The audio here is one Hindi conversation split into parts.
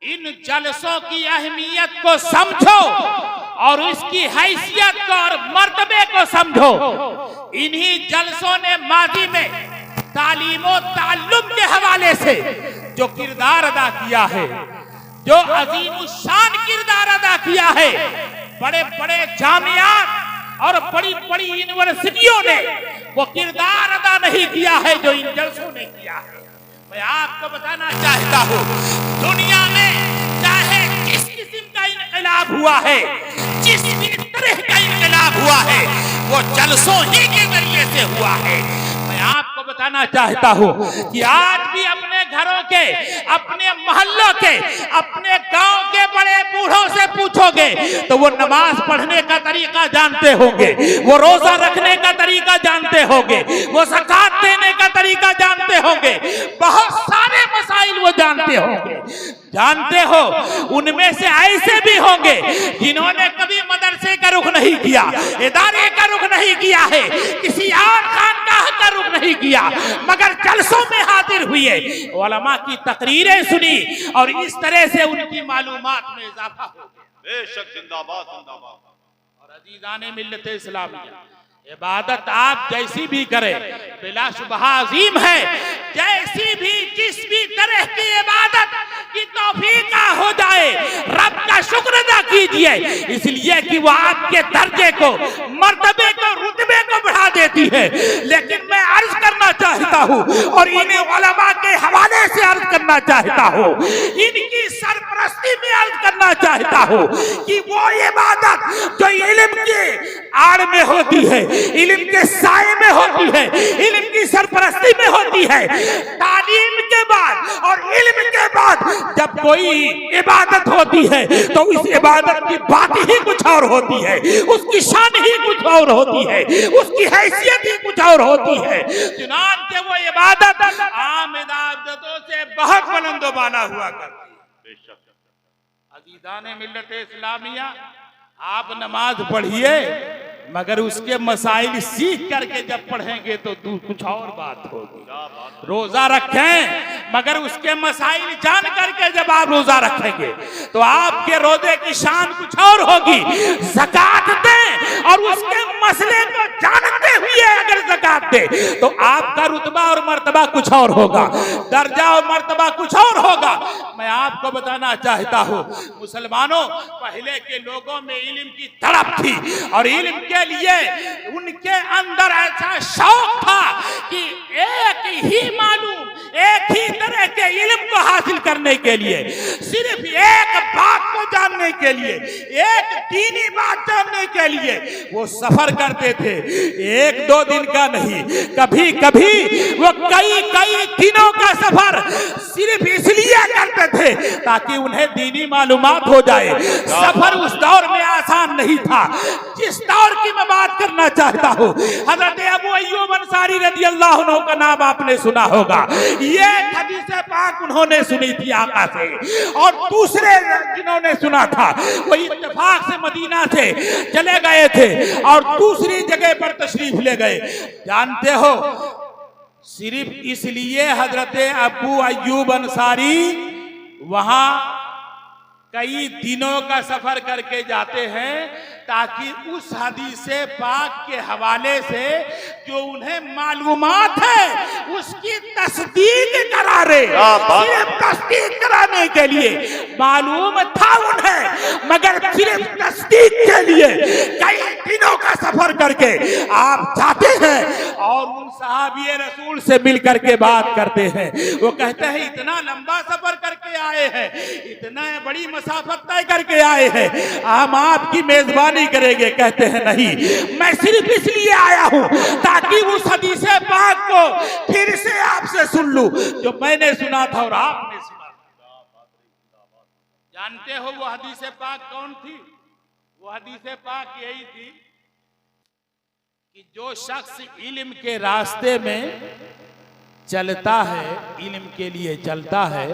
इन जलसों की अहमियत को समझो और इसकी हैसियत को और मर्तबे को समझो। इन्हीं जलसों ने माजी में तालीम और ताल्लुम के हवाले से जो किरदार अदा किया है, जो अजीमुशान किरदार अदा किया है, बड़े बड़े जामियात और बड़ी बड़ी यूनिवर्सिटियों ने वो किरदार अदा नहीं किया है जो इन जलसों ने किया है। मैं आपको बताना चाहता हूँ, दुनिया में चाहे किस किस्म का इनकलाब हुआ है, जिस भी तरह का इनकलाब हुआ है, वो जलसों ही के जरिए से हुआ है। मैं आपको बताना चाहता हूँ कि आज भी अपने घरों के, अपने मोहल्लों के, अपने गांव के बड़े बूढ़ों से पूछोगे तो वो नमाज पढ़ने का तरीका जानते होंगे, वो रोजा रखने का तरीका जानते होंगे, वो ज़कात देने का तरीका जानते होंगे, बहुत सारे मसाइल वो जानते होंगे। जानते हो, उनमें से ऐसे भी होंगे जिन्होंने कभी मदरसे का रुख नहीं किया, इदारे का रुख नहीं किया है, किसी और खानकाह का रुख नहीं किया, मगर जलसों में हाजिर हुए, उलमा की तकरीरें सुनी और इस तरह से उनकी मालूमात में इजाफा हो गया। बेशक जिंदाबाद जिंदाबाद। और अजीज़ाने मिल्लत इस्लामिया, इबादत आप जैसी भी करें बिलाशुबहा अजीम है। जैसी भी जिस भी तरह की इबादत की तौफीक हो जाए, रब का शुक्र अदा कीजिए, इसलिए कि वो आपके दर्जे को, मर्तबे को, रुतबे को बढ़ा देती है। लेकिन मैं अर्ज करना चाहता हूँ और इन्हें उलमा के हवाले से अर्ज करना चाहता हूँ, इनकी सरपरस्ती में अर्ज करना चाहता हूँ कि वो इबादत जो इल्म के आड़ में होती है, इल्म के साए में होती है, इल्म की सरपरस्ती में होती है, तालीम के बाद और इल्म के बाद जब कोई इबादत होती है तो इस इबादत की बात ही कुछ और होती है, उसकी शान ही कुछ और होती है, उसकी हैसियत ही कुछ और होती है। चुनांचे वो इबादत आम इबादतों से बहुत बुलंद बाला हुआ करती है। अजीज़ाने मिल्लत इस्लामिया, आप नमाज पढ़िए मगर उसके मसाइल सीख करके जब पढ़ेंगे तो कुछ और बात होगी। रोजा रखें मगर उसके मसाइल जान करके जब आप रोजा रखेंगे तो आपके रोजे की शान कुछ और होगी। ज़कात दें और उसके मसले को जानते हुए अगर ज़कात दे तो आपका रुतबा और मर्तबा कुछ और होगा, दर्जा और मर्तबा कुछ और होगा। मैं आपको बताना चाहता हूँ, मुसलमानों, पहले के लोगों में इल्म की तड़प थी और इल्म के लिए उनके अंदर ऐसा शौक था कि एक ही मालूम, एक ही तरह के इल्म को हासिल करने के लिए, सिर्फ एक बात को जानने के लिए, एक दीनी बात जानने के लिए वो सफर करते थे। एक दो दिन का नहीं, कभी कभी वो कई कई दिनों का सफर सिर्फ इसलिए करते थे ताकि उन्हें दीनी मालूमात हो जाए। सफर उस दौर में आसान नहीं था। जिस दौर की मैं बात करना चाहता हूँ, हजरत अबू अय्यूब अंसारी रज़ियल्लाहु अन्हु का नाम आपने सुना होगा। ये हदीस पाक उन्होंने सुनी थी आका से, और दूसरे जिन्होंने सुना था वो इत्तेफाक से मदीना से चले गए थे और दूसरी जगह पर तशरीफ ले गए। जानते हो, सिर्फ इसलिए हजरत अबू अय्यूब अंसारी वहां कई दिनों का सफर करके जाते हैं ताकि उस हदीस पाक के हवाले से जो उन्हें मालूमात है उसकी तस्दीक करा रहे। सिर्फ तस्दीक कराने के लिए मालूम था उन्हें, मगर सिर्फ तस्दीक के लिए कई दिनों का सफर करके आप जाते हैं और उन सहाबी रसूल से मिल करके बात करते हैं। वो कहते हैं इतना लंबा सफर करके आए हैं, इतना बड़ी मसाफत तय करके आए हैं, हम आपकी मेजबानी करेंगे। कहते हैं नहीं, मैं सिर्फ इसलिए आया हूं ताकि उस हदीस पाक को फिर से आपसे सुन लूं जो मैंने सुना था और आपने सुना था। जानते हो वो हदीस पाक कौन थी? वो हदीस पाक यही थी कि जो शख्स इल्म के रास्ते में चलता है, इल्म के लिए चलता है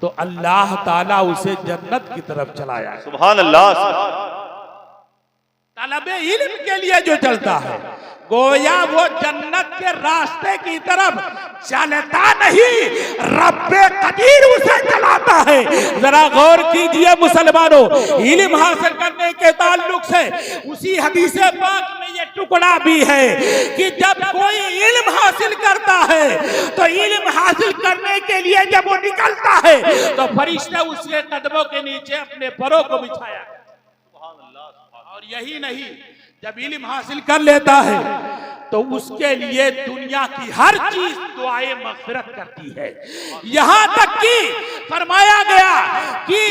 तो अल्लाह ताला उसे जन्नत की तरफ चलाया। सुभान अल्लाह। तलबे इल्म के लिए जो चलता है गोया वो जन्नत के रास्ते की तरफ चलता नहीं, रब्बे कदीर उसे चलाता है। जरा गौर कीजिए मुसलमानों, इल्म हासिल करने के ताल्लुक से उसी हदीस पाक में ये टुकड़ा भी है कि जब कोई इल्म हासिल करता है तो इल्म हासिल करने के लिए जब वो निकलता है तो फरिश्ते उसके कदमों के नीचे अपने परों को बिछाया। और यही नहीं, जब इल्म हासिल कर लेता है तो उसके लिए दुनिया की हर चीज दुआए मग़फ़िरत करती है। यहां तक कि फरमाया गया कि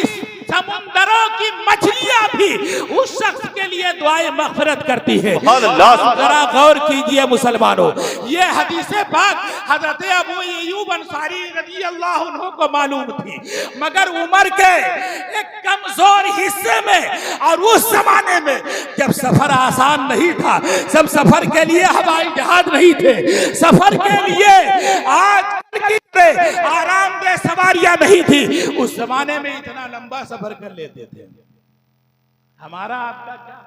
समुंदरों की मछलियां भी उस शख्स के लिए दुआए मग़फ़िरत करती है। जरा गौर कीजिए मुसलमानों, ये हदीस पाक हजरत अबू अय्यूब अंसारी रज़ियल्लाहु अन्हु को मालूम थी, मगर उम्र के एक कमजोर हिस्से में और उस जमाने में जब सफर आसान नहीं था, सब सफर के लिए हवाई जहाज नहीं थे, सफर के लिए आज आरामदेह सवारियां नहीं थी, उस जमाने में इतना लंबा सफर कर लेते थे। हमारा आपका क्या,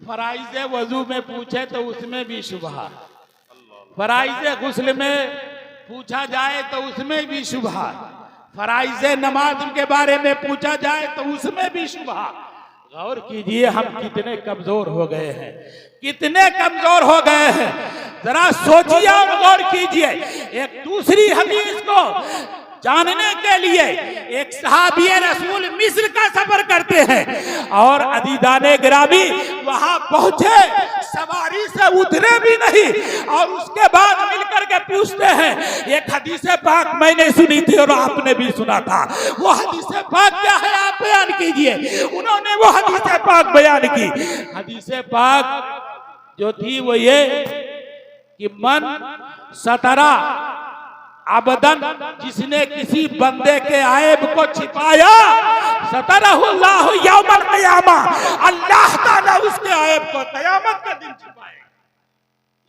फराइज़े वजू में पूछे तो उसमें भी शुबहा, फराइज़े गुस्ल में पूछा जाए तो उसमें भी शुबहा, फराइज़े नमाज के बारे में पूछा जाए तो उसमें भी शुबहा। गौर कीजिए हम कितने कमजोर हो गए हैं, कितने कमजोर हो गए हैं। जरा सोचिए और गौर कीजिए। एक दूसरी हदीस को जानने के लिए एक सहाबी रसूल मिस्र का सफर करते हैं और अदीदाने गिरामी वहां पहुंचे, सवारी से उतरे भी नहीं और उसके बाद मिलकर के पूछते हैं, एक हदीस पाक मैंने सुनी थी और आपने भी सुना था, वो हदीस पाक क्या है आप बयान कीजिए। उन्होंने वो हदीस पाक बयान की। हदीस पाक जो थी वो ये कि मन सतरा अबदन, जिसने किसी बंदे के ऐब को छिपाया, सतरहुल्लाहु यौमल क़ियामा, अल्लाह ताला उसके ऐब को क़यामत के दिन छिपाएगा।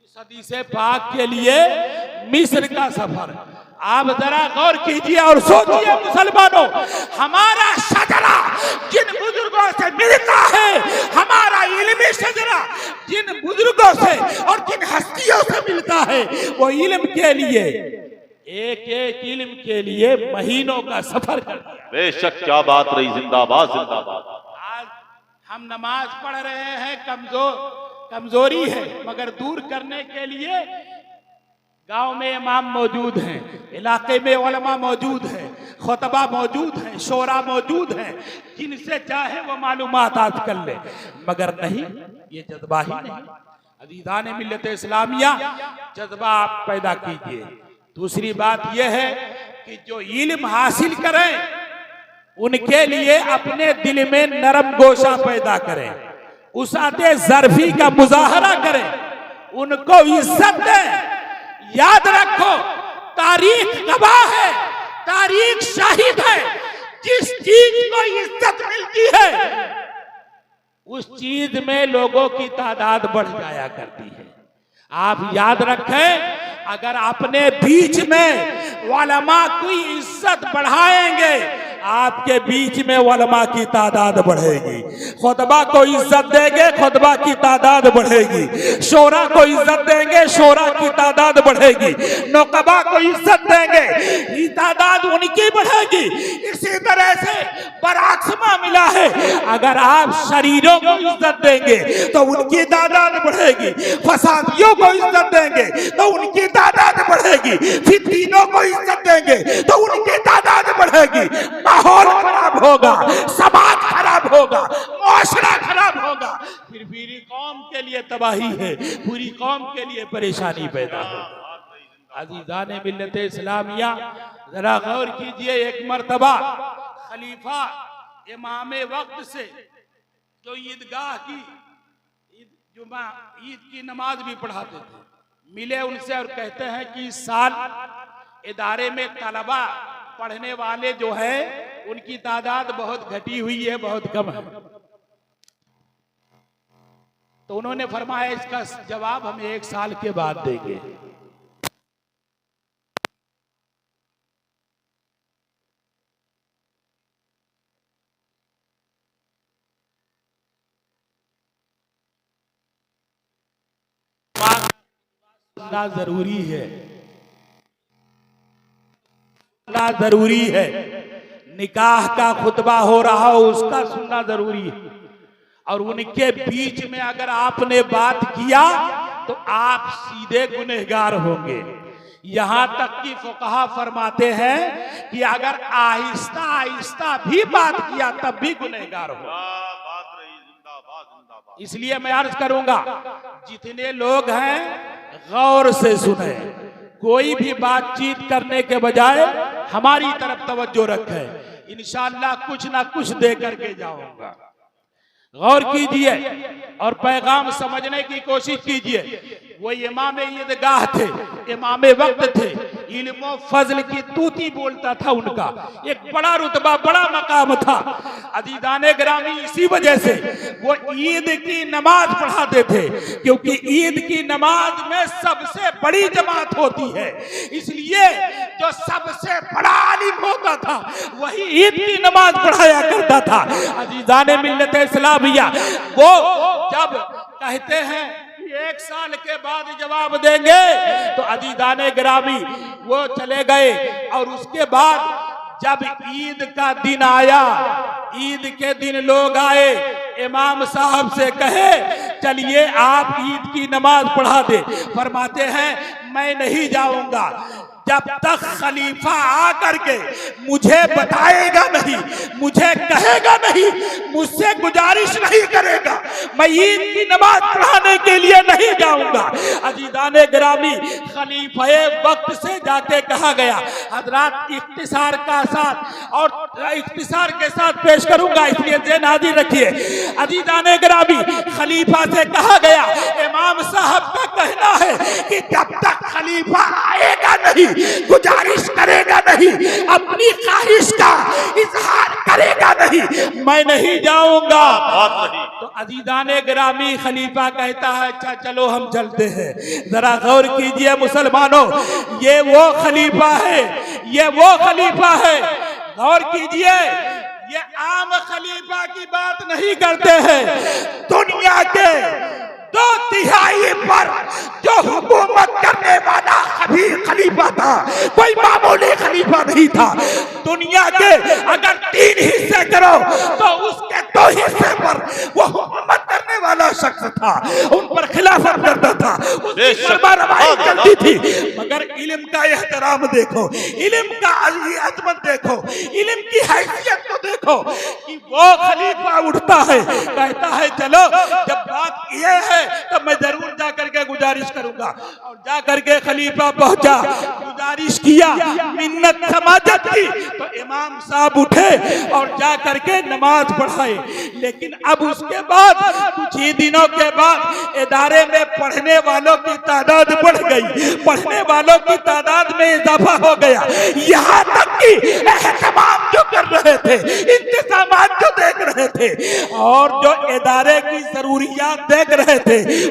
इस हदीस पाक के लिए मिस्र का सफर, आप जरा गौर कीजिए और सोचिए मुसलमानों, हमारा शजरा जिन बुजुर्गों से मिलता है, हमारा इल्मी शजरा जिन बुजुर्गों से और जिन हस्तियों से मिलता है, वो इल्म के लिए एक एक इल्म के लिए महीनों का सफर कर दिया। बेशक क्या बात रही, जिंदाबाद जिंदाबाद। आज हम नमाज पढ़ रहे हैं, कमजोरी है, मगर दूर करने के लिए गांव में इमाम मौजूद हैं, इलाके में उलमा मौजूद हैं, खुतबा मौजूद हैं, शोरा मौजूद हैं, जिनसे चाहे वो मालूमात आज कर ले, मगर नहीं, ये जज्बा ही नहीं। अज़ीज़ान मिल्लत इस्लामिया, जज्बा आप पैदा कीजिए। दूसरी बात यह है कि जो इल्म हासिल करें उनके लिए अपने दिल में नरम गोशा पैदा करें, उसाते ज़र्फी का मुजाहरा करें, उनको इज्जत दें। याद रखो, तारीख गवाह है, तारीख शाहिद है, जिस चीज को इज्जत मिलती है उस चीज में लोगों की तादाद बढ़ जाया करती है। आप याद रखें, अगर अपने बीच में उलमा की इज्जत बढ़ाएंगे, आपके बीच में उलमा की तादाद बढ़ेगी। खुतबा को इज्जत देंगे, खुतबा की तादाद बढ़ेगी। शोरा को इज्जत देंगे, शोरा की तादाद बढ़ेगी। नुकबा को इज्जत देंगे, ये तादाद उनकी बढ़ेगी। इसी तरह से बरअक्स मिला है, अगर आप शरीरों को इज्जत देंगे तो उनकी तादाद बढ़ेगी, फसादियों को इज्जत देंगे तो उनकी तादाद बढ़ेगी, फितनीनों को इज्जत देंगे तो उनकी तादाद बढ़ेगी। माहौल खराब होगा, समाज खराब होगा, मुआशरा खराब होगा, फिर पूरी कौम के लिए तबाही है, पूरी कौम के लिए परेशानी पैदा होगी। अज़ीज़ान मिल्लत इस्लामिया, जरा गौर कीजिए, एक मर्तबा खलीफा इमाम वक्त से जो ईदगाह की जुमा ईद की नमाज भी पढ़ाते थे, मिले उनसे और कहते हैं कि इस साल इदारे में तलबा पढ़ने वाले जो है उनकी तादाद बहुत घटी हुई है, बहुत कम है। तो उन्होंने फरमाया इसका जवाब हम 1 साल के बाद देंगे। सुनना जरूरी है, सुनना जरूरी है। निकाह का खुतबा हो रहा हो उसका सुनना जरूरी है, और उनके बीच में अगर आपने बात किया तो आप सीधे गुनहगार होंगे। यहां तक कि फुकहा फरमाते हैं कि अगर आहिस्ता आहिस्ता भी बात किया तब भी गुनहगार हो। इसलिए मैं अर्ज करूंगा, जितने लोग हैं गौर से सुने, कोई भी बातचीत करने के बजाय हमारी तरफ तवज्जो रखें। इंशाअल्लाह कुछ ना कुछ दे करके जाऊंगा। गौर कीजिए और पैगाम समझने की कोशिश कीजिए। वो इमाम ईदगाह थे, इमाम वक्त थे, इल्म फजल की तूती बोलता था उनका, एक बड़ा रुतबा बड़ा मकाम था। अजीजाने ग्रामी इसी वजह से वो ईद की नमाज पढ़ाते थे, क्योंकि ईद की नमाज में सबसे बड़ी जमात होती है, इसलिए जो सबसे बड़ा आलिम होता था वही ईद की नमाज पढ़ाया करता था। अजीजाने मिल्लत इस्लामिया वो जब कहते हैं एक साल के बाद जवाब देंगे तो अजीजाने ग्रामी वो चले गए, और उसके बाद जब ईद का दिन आया, ईद के दिन लोग आए, इमाम साहब से कहे चलिए आप ईद की नमाज पढ़ा दे। फरमाते हैं मैं नहीं जाऊंगा जब तक खलीफा आकर के मुझे बताएगा नहीं, मुझे कहेगा नहीं, मुझसे गुजारिश नहीं करेगा, मैं ईद की नमाज पढ़ाने के लिए नहीं जाऊंगा। अजीजाने ग्रामी खलीफे वक्त से जाके कहा गया। हजरात इख्तिसार का साथ और इख्तिसार के साथ पेश करूंगा, इसलिए ज़हन हाजिर रखिए। अजीजाने ग्रामी खलीफा से कहा गया, इमाम साहब का कहना है कि जब तक खलीफा आएगा नहीं, गुजारिश करेगा नहीं, अपनी ख्वाहिश का इजहार करेगा नहीं, मैं नहीं जाऊंगा। तो अजीजाने ग्रामी खलीफा कहता है अच्छा चलो हम चलते हैं। जरा गौर कीजिए मुसलमानों, ये वो खलीफा है, ये वो खलीफा है। गौर कीजिए, ये आम खलीफा की बात नहीं करते हैं। दुनिया के 2/3 पर जो हुकूमत करने वाला खलीफा था, कोई मामूली खलीफा नहीं था। दुनिया के अगर 3 हिस्से करो तो उसके 2 हिस्से पर वो हुकूमत करने वाला शख्स था, उन पर खिलाफत करता था, उसकी फरमारवाई चलती थी। मगर इल्म का एहतराम देखो, इल्म का अजमत देखो, इल्म की हैसियत को देखो कि वो खलीफा उठता है, कहता है चलो जब बात ये है तो मैं जरूर जा करके गुजारिश करूंगा। और जा करके खलीफा पहुंचा, गुजारिश किया, मिन्नत समाजत की, तो इमाम साहब उठे और जा करके नमाज पढ़ाए। लेकिन अब उसके बाद कुछ ही दिनों के बाद इदारे में पढ़ने वालों की तादाद बढ़ गई, पढ़ने वालों की तादाद में इजाफा हो गया। यहाँ तक कि एहतमाम जो कर रहे थे, इंतजामात जो देख रहे थे, और जो इदारे की जरूरियात देख रहे थे,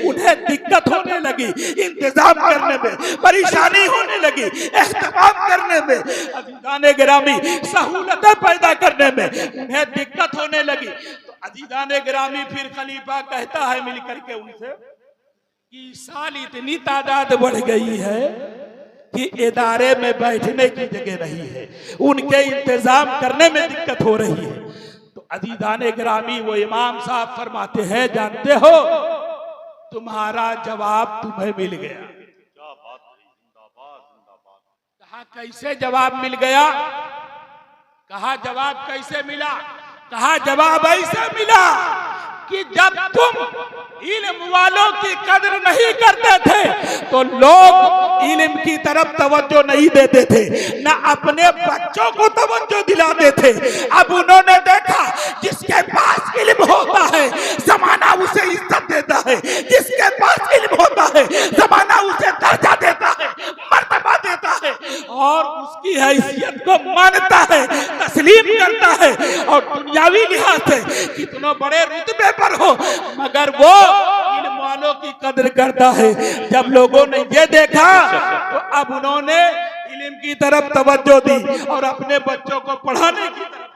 उन्हें दिक्कत होने लगी, इंतजाम करने में परेशानी होने लगी, एहतमाम करने में, अजीजाने गिरामी सहूलतें पैदा करने में उन्हें दिक्कत होने लगी। तो अजीजाने गिरामी फिर खलीफा कहता है मिलकर के उनसे कि साल इतनी तादाद बढ़ गई है कि इदारे में बैठने की जगह नहीं है, उनके इंतजाम करने में दिक्कत हो रही है। तो अजीजाने गिरामी वो इमाम साहब फरमाते हैं जानते हो तुम्हारा जवाब तुम्हें मिल गया। कहा कैसे जवाब मिल गया? कहा जवाब कैसे मिला? कहा जवाब ऐसे मिला कि जब तुम इल्म वालों की कदर नहीं करते थे तो लोग इल्म की तरफ तवज्जो नहीं देते थे, ना अपने बच्चों को तवज्जो दिलाते थे। अब उन्होंने देखा जिसके पास इल्म होता है जमाना उसे इज्जत देता है, जिसके पास इल्म होता है जमाना उसे दर्जा देता है, मर्तबा देता है, और उसकी हैसियत को मानता है, तस्लीम करता है। और दुनियावी लिहाज से कितने बड़े रुतबे पर हो मगर वो इल्म वालों की कदर करता है। जब लोगों ने ये देखा तो अब उन्होंने इल्म की तरफ तवज्जो दी और अपने बच्चों को पढ़ाने की तरफ।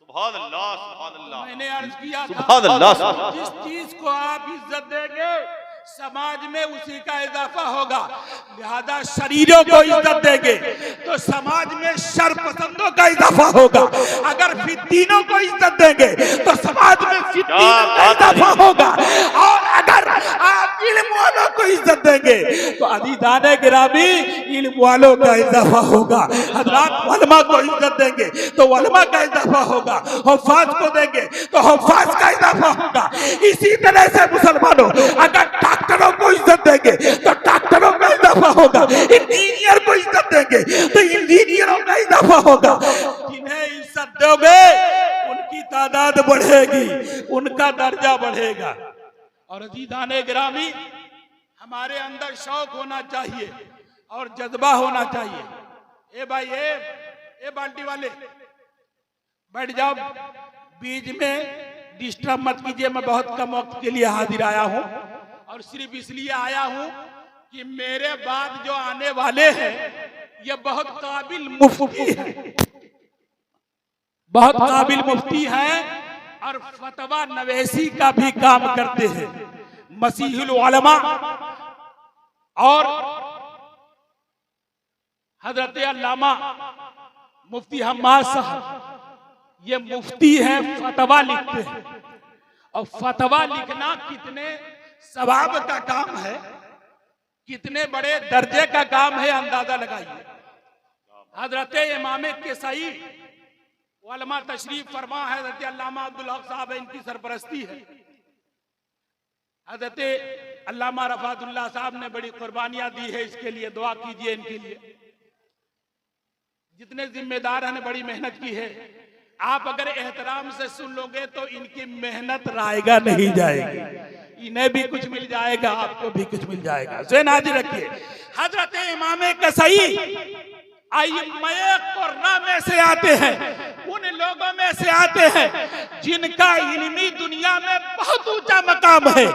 सुभान अल्लाह, सुभान अल्लाह। मैंने अर्ज किया सुभान अल्लाह, जिस चीज को आप इज्जत देंगे समाज में उसी का इजाफा होगा। लिहाजा शरीरों को इज्जत देंगे तो समाज में शरपसंदों का इजाफा होगा। अगर फिद्दीनों को इज्जत देंगे तो समाज में फिद्दीनों का इजाफा होगा। और अगर आप इल्म वालों को इज्जत देंगे तो अजीज़ान गिरामी इल्म वालों का इजाफा होगा। हज़रात उलमा को इज्जत देंगे तो उलमा का इजाफा होगा। हुफ़ाज़ को देंगे तो हुफ़ाज़ का इजाफा होगा। इसी तरह से मुसलमानों अगर डॉक्टरों को इज्जत देंगे तो डॉक्टरों का इजाफा होगा। इंजीनियर को इज्जत देंगे तो इंजीनियरों का इजाफा होगा। जिन्हें इज्जत दोगे उनकी तादाद बढ़ेगी, उनका दर्जा बढ़ेगा। और अजीज़ान गिरामी हमारे अंदर शौक होना चाहिए और जज्बा होना चाहिए। ए भाई ए बाल्टी वाले बैठ जाओ, बीच में डिस्टर्ब मत कीजिए। मैं बहुत कम वक्त के लिए हाजिर आया हूं और सिर्फ इसलिए आया हूं कि मेरे बाद जो आने वाले हैं ये बहुत काबिल मुफ्ती है, बहुत काबिल मुफ्ती हैं और फतवा नवेसी का भी काम करते हैं। मसीहुल उलमा और हजरत अल्लामा मुफ्ती हम्माद साहब ये मुफ्ती हैं, फतवा लिखते हैं। और फतवा लिखना कितने सवाब का काम है, कितने बड़े दर्जे का काम है, अंदाजा लगाइए। हजरत इमाम किसाई उलमा तशरीफ फरमा है, हजरत अल्लामा अब्दुल हक साहब इनकी सरपरस्ती है। हजरत अल्लामा रफातुल्लाह साहब ने बड़ी कुर्बानियां दी है, इसके लिए दुआ कीजिए इनके लिए। जितने जिम्मेदार हैं बड़ी मेहनत की है। आप अगर एहतराम से सुन लोगे तो इनकी मेहनत रायगा नहीं जाएगी, इन्हें भी कुछ मिल जाएगा, आपको भी कुछ मिल जाएगा। ज़हन हाजिर रखिए। हजरत इमाम कसई आइम्माए कुर्रा में से आते हैं, उन लोगों में से आते हैं जिनका इल्मी दुनिया में बहुत ऊंचा मकाम है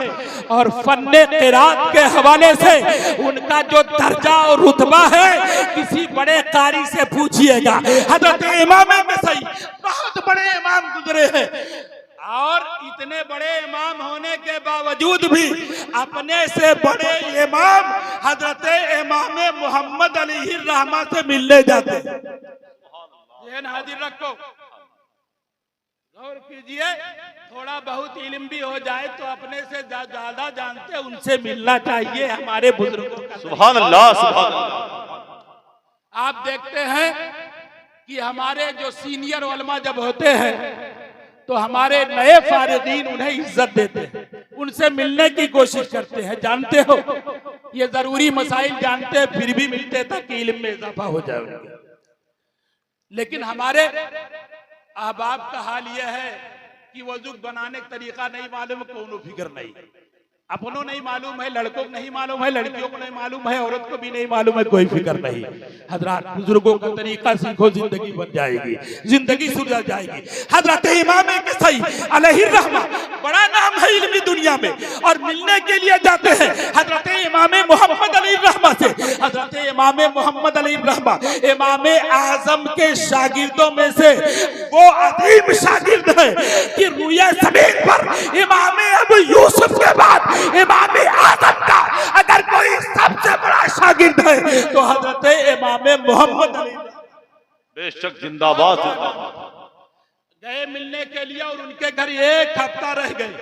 और फन्ने क़िरात के हवाले से उनका जो दर्जा और रुतबा है किसी बड़े कारी से पूछिएगा। हजरत इमाम कसई बहुत बड़े इमाम गुजरे हैं और इतने बड़े इमाम होने के बावजूद भी अपने से बड़े इमाम हजरत इमाम मोहम्मद अलैहिर्रहमा से मिलने जाते हैं। ज़हन हाजिर रखो, गौर कीजिए। थोड़ा बहुत इल्म भी हो जाए तो अपने से ज्यादा जानते उनसे मिलना चाहिए हमारे बुजुर्गों का। सुभान अल्लाह, सुभान अल्लाह। आप देखते हैं कि हमारे जो सीनियर उलमा जब होते हैं तो हमारे नए फारिगीन उन्हें इज्जत देते हैं, उनसे मिलने की कोशिश करते हैं। जानते हो ये जरूरी मसाइल जानते हैं फिर भी मिलते ताकि इल्म में इजाफा हो जाए। लेकिन हमारे अहबाब का हाल यह है कि वजू बनाने का तरीका नहीं मालूम, कोनो फिक्र नहीं, अपनों नहीं मालूम है, लड़कों को नहीं मालूम है, लड़कियों को नहीं मालूम है, औरत को भी नहीं मालूम है, कोई फिक्र नहीं। हजरत बुजुर्गों का तरीका सीखो, जिंदगी बन जाएगी, जिंदगी सुधर जाएगी। हजरत इमाम कसई अलैहिर्रहमा बड़ा नाम है इल्मी दुनिया में और मिलने के लिए जाते हैं हजरत इमाम मोहम्मद अलैहिर्रहमा से। हजरत इमाम मोहम्मद अलैहिर्रहमा इमाम आजम के शागिर्दों में से वो अजीम शागिर्द है कि रुए ज़मीन पर इमाम अबू यूसुफ के बाद इमाम आजम का अगर कोई सबसे बड़ा शागिर्द है तो हजरत इमाम मोहम्मद अली बेशक जिंदाबाद, जिंदाबाद। गए मिलने के लिए और उनके घर एक हफ्ता रह गए।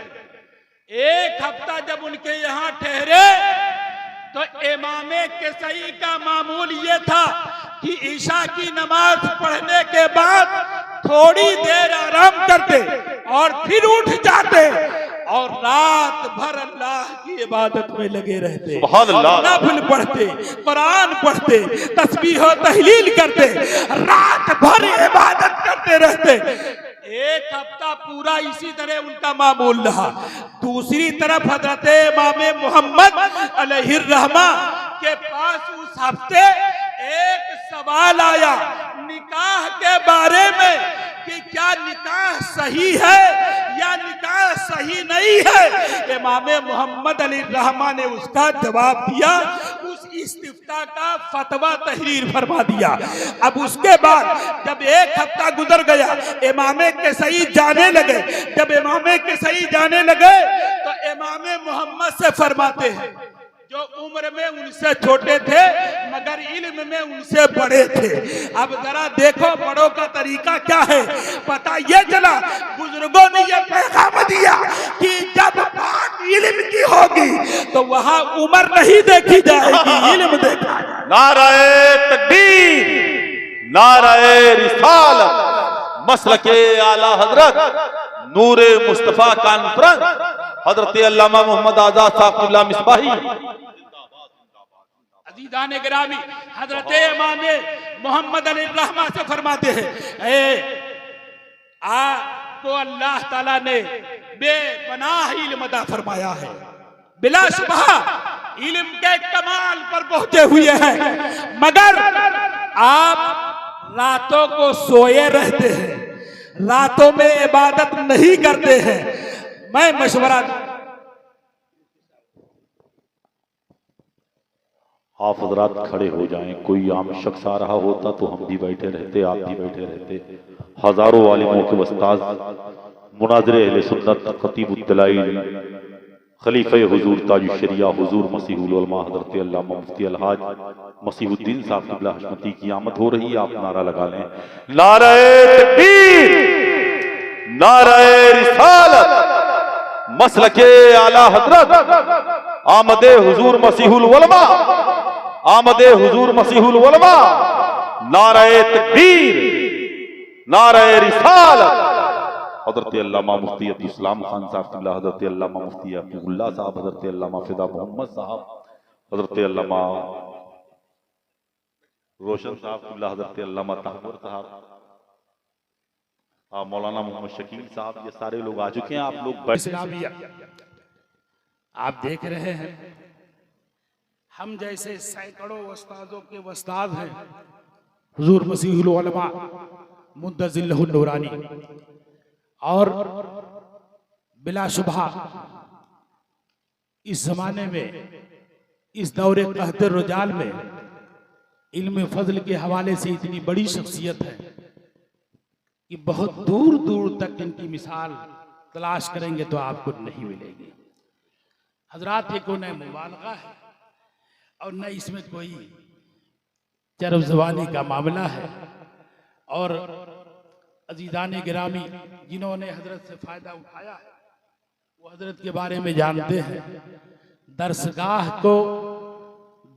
एक हफ्ता जब उनके यहाँ ठहरे तो इमाम कसई का मामूल ये था कि ईशा की नमाज पढ़ने के बाद थोड़ी देर आराम करते और फिर उठ जाते और रात भर अल्लाह की इबादत में लगे रहते, नफल पढ़ते, कुरान पढ़ते, तस्बीह और तहलील करते, रात भर इबादत करते रहते। एक हफ्ता पूरा इसी तरह उनका मामूल रहा। दूसरी तरफ हजरत इमाम मोहम्मद अलैहिर्रहमा के पास उस हफ्ते एक सवाल आया निकाह के बारे में कि क्या निकाह सही है या निकाह सही नहीं है। इमाम मोहम्मद अलैहिर्रहमा ने उसका जवाब दिया, उस इस्तिफ्ता का फतवा तहरीर फरमा दिया। अब उसके बाद जब एक हफ्ता गुजर गया इमाम कसई जाने लगे। जब इमाम कसई जाने लगे तो इमाम मोहम्मद से फरमाते हैं जो उम्र में उनसे छोटे थे मगर इल्म में उनसे बड़े थे। अब जरा देखो बड़ों का तरीका क्या है। पता ये चला बुजुर्गों ने ये पैगाम दिया कि जब बात इल्म की होगी तो वहां उम्र नहीं देखी जाएगी, इल्म देखा। नाराए तकबीर, नाराए रिसालत, मसलके आला हजरत नूरे मुस्तफा कॉन्फ्रेंस हजरत अल्लामा मोहम्मद आजाद साहब मिसबाही। अजीजान गिरामी हजरत इमाम मोहम्मद अली रहमा से फरमाते हैं आपको अल्लाह ताला ने बेपनाह इल्म अता फरमाया है, बिला शुबह इल्म के कमाल पर पहुंचे हुए हैं, मगर आप रातों को सोए रहते हैं, रातों में इबादत नहीं करते हैं। मैं मशवरा आप हजरात खड़े हो जाएं। कोई आम शख्स आ रहा होता तो हम भी बैठे रहते, आप भी बैठे रहते। हजारों आलिमों के उस्ताद मुनाज़िर अहले सुन्नत खतीबुत दलाइल खलीफे हुजूर ताजुश शरिया हुजूर मसीहुल उलमा हजरत अल्लामा मुफ्ती अलहाज मसीहुद्दीन साहब क़िबला हशमती की आमद हो रही है। आप नारा लगा लें, नाराए तकबीर, नाराए रिसालत, मसलके आला हजरत आमदे हुजूर मसीहुल उलमा, आमदे हुजूर मसीहुल उलमा, नाराए तकबीर, नाराए रिसालत। हजरत अल्लामा मुफ्ती इस्लाम खान साहब क़िबला, हजरत अल्लामा मुफ्ती अब्दुल्लाह साहब, हजरत अल्लामा फिदा मोहम्मद साहब, हजरत अल्लामा रोशन साहब क़िबला, हजरत अल्लामा तहमुर साहब, मौलाना मोहम्मद शकील साहब, ये सारे लोग आ चुके हैं। आप लोग आप देख रहे हैं हम जैसे सैकड़ों उस्तादों के उस्ताद हैं हुजूर मसीहुल उलमा मुद्दज़िल्लहुन नूरानी, और बिलाशुबहा इस जमाने में इस दौरे कहते रुजाल में इल्म फजल के हवाले से इतनी बड़ी शख्सियत है कि बहुत दूर दूर तक इनकी मिसाल तलाश करेंगे तो आपको नहीं मिलेगी। हजरात ये को न मुबालगा है और न इसमें कोई चरब ज़बानी का मामला है। और अजीज़ान गिरामी जिन्होंने हजरत से फ़ायदा उठाया है वो हजरत के बारे में जानते हैं। दरसगाह को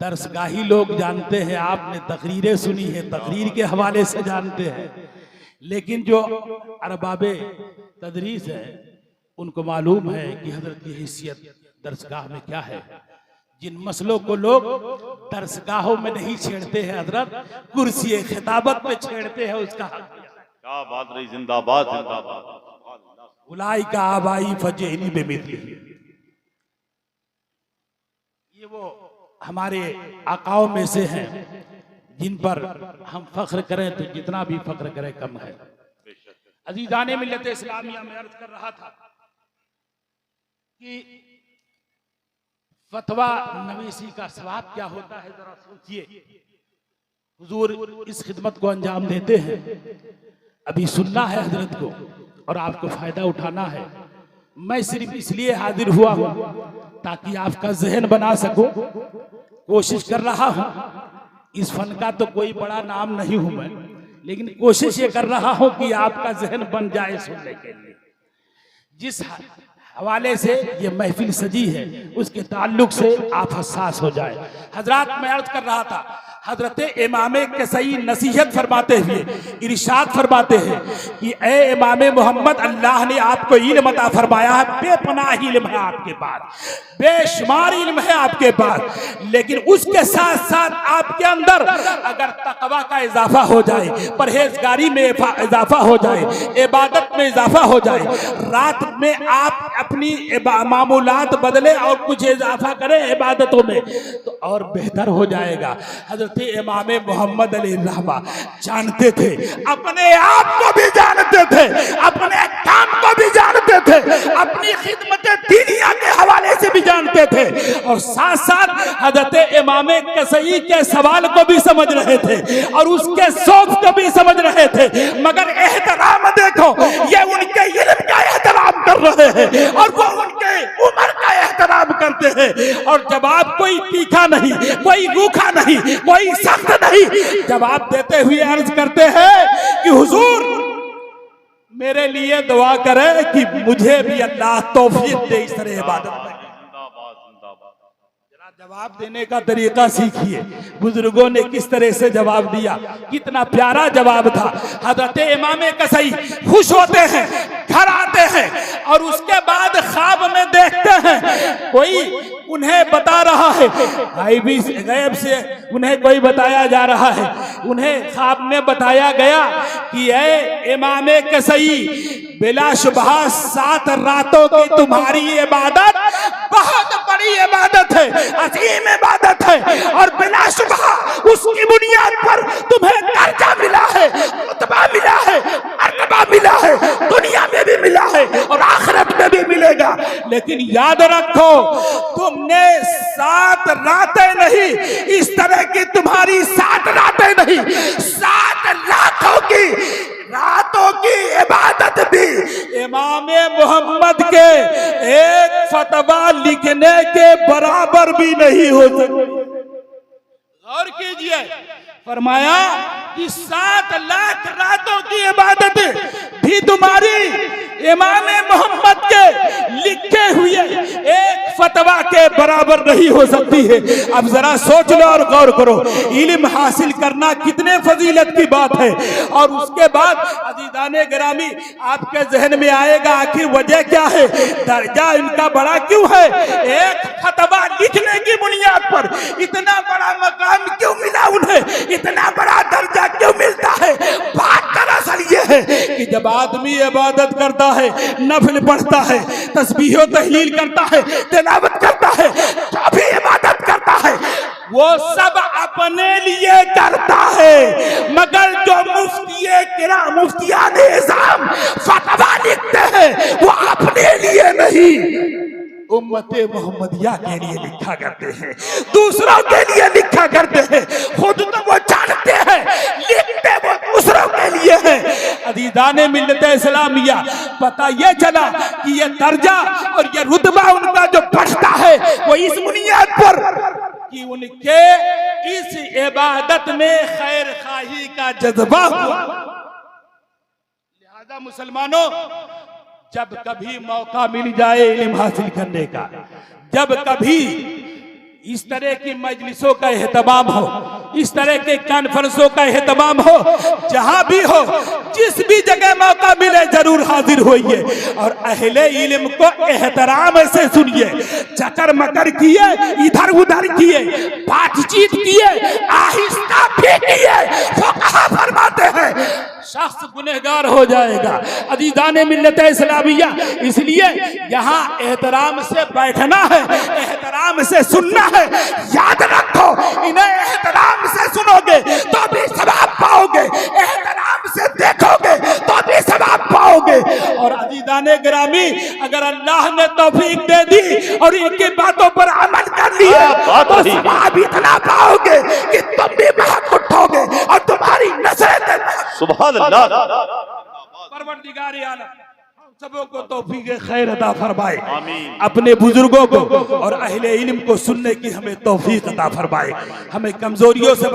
दरसगाही लोग जानते हैं, आपने तकरीरें सुनी है, तकरीर के हवाले से जानते हैं, लेकिन जो अरबाबे तदरीस है उनको मालूम है कि हजरत की हैसियत दरसगाह में क्या है। जिन मसलों को लोग दरसगाहों में नहीं छेड़ते हैं हजरत कुर्सी खिताबत में छेड़ते हैं, उसका क्या बात रही। जिंदाबाद, जिंदाबाद। उलाई का आबाई फजेनी बेमितली, ये वो हमारे आकाओं में से हैं जिन पर हम फख्र करें तो जितना भी फख्र करें कम है। अजीज़ाने मिल्लत इस्लामिया में अर्ज कर रहा था कि फतवा नवीसी का सवाब क्या होता है, जरा सोचिए। हुजूर इस खिदमत को अंजाम देते हैं, अभी सुनना है हजरत को और आपको फायदा उठाना है। मैं सिर्फ इसलिए हाजिर हुआ हूं ताकि आपका जहन बना सकूं, कोशिश कर रहा हूं। इस फन का तो कोई बड़ा नाम नहीं हूं मैं, लेकिन कोशिश ये कर रहा हूं कि आपका जहन बन जाए सुनने के लिए। जिस हवाले से ये महफिल सजी है उसके ताल्लुक से आप हसास हो जाए। हजरात मैं अर्ज कर रहा था, हजरत इमाम कसई नसीहत फरमाते हुए इरशाद फरमाते हैं कि ए इमाम मोहम्मद, अल्लाह ने आपको इल्म अता फरमाया है, बेपनाह इल्म है आपके पास, बेशुमार इल्म है आपके पास, लेकिन उसके साथ साथ आपके अंदर अगर तकवा का इजाफा हो जाए, परहेजगारी में इजाफा हो जाए, इबादत में इजाफा हो जाए, रात में आप अपनी मामूलात बदले और कुछ इजाफा करें इबादतों में तो और बेहतर हो जाएगा। हजरत इमाम मोहम्मद अली रहमा जानते थे, अपने आप को भी जानते थे, अपने काम को भी जानते थे, अपनी खिदमत दीनिया के हवाले से भी जानते थे, और साथ साथ हजरत इमाम कसई के सवाल को भी समझ रहे थे और उसके सौफ को भी समझ रहे थे। मगर एहतराम देखो, ये उनके इल्म का एहतराम कर रहे हैं और वो उनके उम्र का मांगते हैं और जवाब कोई तीखा नहीं, कोई रूखा नहीं, कोई सख्त नहीं, जवाब देते हुए अर्ज करते हैं कि हुजूर मेरे लिए दुआ करे कि मुझे भी अल्लाह तौफीक दे इस तरह इबादत में। जवाब देने का तरीका सीखिए, बुजुर्गों ने किस तरह से जवाब दिया, कितना प्यारा जवाब था। हजरत इमाम कसई खुश होते हैं, घर आते हैं और उसके बाद ख्वाब में देखते हैं कोई उन्हें बता रहा है, गैब से उन्हें कोई बताया जा रहा है। उन्हें ख्वाब में बताया गया कि ऐ इमाम कसई बिला शुबह 7 रातों की तुम्हारी इबादत बहुत बड़ी इबादत है, अजीम इबादत है और बिला शुबह उसकी बुनियाद पर तुम्हें दर्जा मिला है, रुतबा मिला है, मर्तबा मिला है, दुनिया में भी मिला है और आखिरत में भी मिलेगा। लेकिन याद रखो तुमने 7 रातें नहीं, इस तरह की तुम्हारी 7 रातें नहीं, 7 लाखों की रातों की इबादत भी इमाम मोहम्मद के एक फतवा लिखने के बराबर भी नहीं हो सकती। गौर कीजिए, फरमाया कि 7 लाख रातों की इबादत भी तुम्हारी इमाम मोहम्मद के लिखे हुए एक फतवा के बराबर नहीं हो सकती है। अब जरा सोच लो और गौर करो, इल्म हासिल करना कितने फजीलत की बात है। और उसके बाद अजीजाने गिरामी आपके जहन में आएगा आखिर वजह क्या है, दर्जा इनका बड़ा क्यों है, एक फतवा लिखने की बुनियाद पर इतना बड़ा मकाम क्यों मिला उन्हें, इतना बड़ा दर्जा क्यों मिलता है। बात दरअसल ये है कि जब आदमी इबादत करता है, नफल पढ़ता है, तस्बीह और तहलील करता है, तिलावत करता है, जो भी इबादत करता है वो सब अपने लिए करता है। मगर जो मुफ्तियान इज़ाम फतवा लिखते हैं वो अपने लिए नहीं, उम्मते मोहम्मदिया के लिए लिखा करते हैं, दूसरों के लिए लिखा करते हैं। खुद तो वो जानते हैं, लिखते वो दूसरों के लिए है। अजीज़ाने मिल्लत इस्लामिया, पता ये चला कि ये दर्जा और ये रुतबा उनका जो बढ़ता है वो इस बुनियाद पर कि उनके इस इबादत में खैर खाही का जज्बा हुआ। लिहाजा मुसलमानों, जब कभी मौका मिल जाए इल्म हासिल करने का, जब कभी इस तरह की मजलिसों का एहतमाम हो, इस तरह के कॉन्फ्रेंसों का एहतमाम हो, जहां भी हो, जिस भी जगह मौका मिले जरूर हाजिर होइए और अहले इल्म को एहतराम से सुनिए। चकर मकर किए, इधर उधर किए, बातचीत किए, आहिस्ता भी किए, फुक़हा फरमाते हैं शख्स गुनहगार हो जाएगा। अजीज़ाने मिल्लत इस्लामिया, इसलिए यहाँ एहतराम से बैठना है, एहतराम से सुनना है। याद रखो, इन्हें एहतराम से सुनोगे तो भी सवाब पाओगे, एहतराम से देखोगे तो भी सवाब पाओगे। और अजीज़ाने गिरामी, अगर अल्लाह ने तौफीक दे दी और इनकी बातों पर अमल कर लिया तो सवाब इतना पाओगे कि तुम भी महक उठोगे और तुम्हारी नस्लें सुभान अल्लाह। परवरदिगार आलम सबों को तौफीक खैर अता फरमाए, अपने बुजुर्गों को और अहले इल्म को सुनने की हमें तौफीक अता फरमाए, हमें कमजोरियों से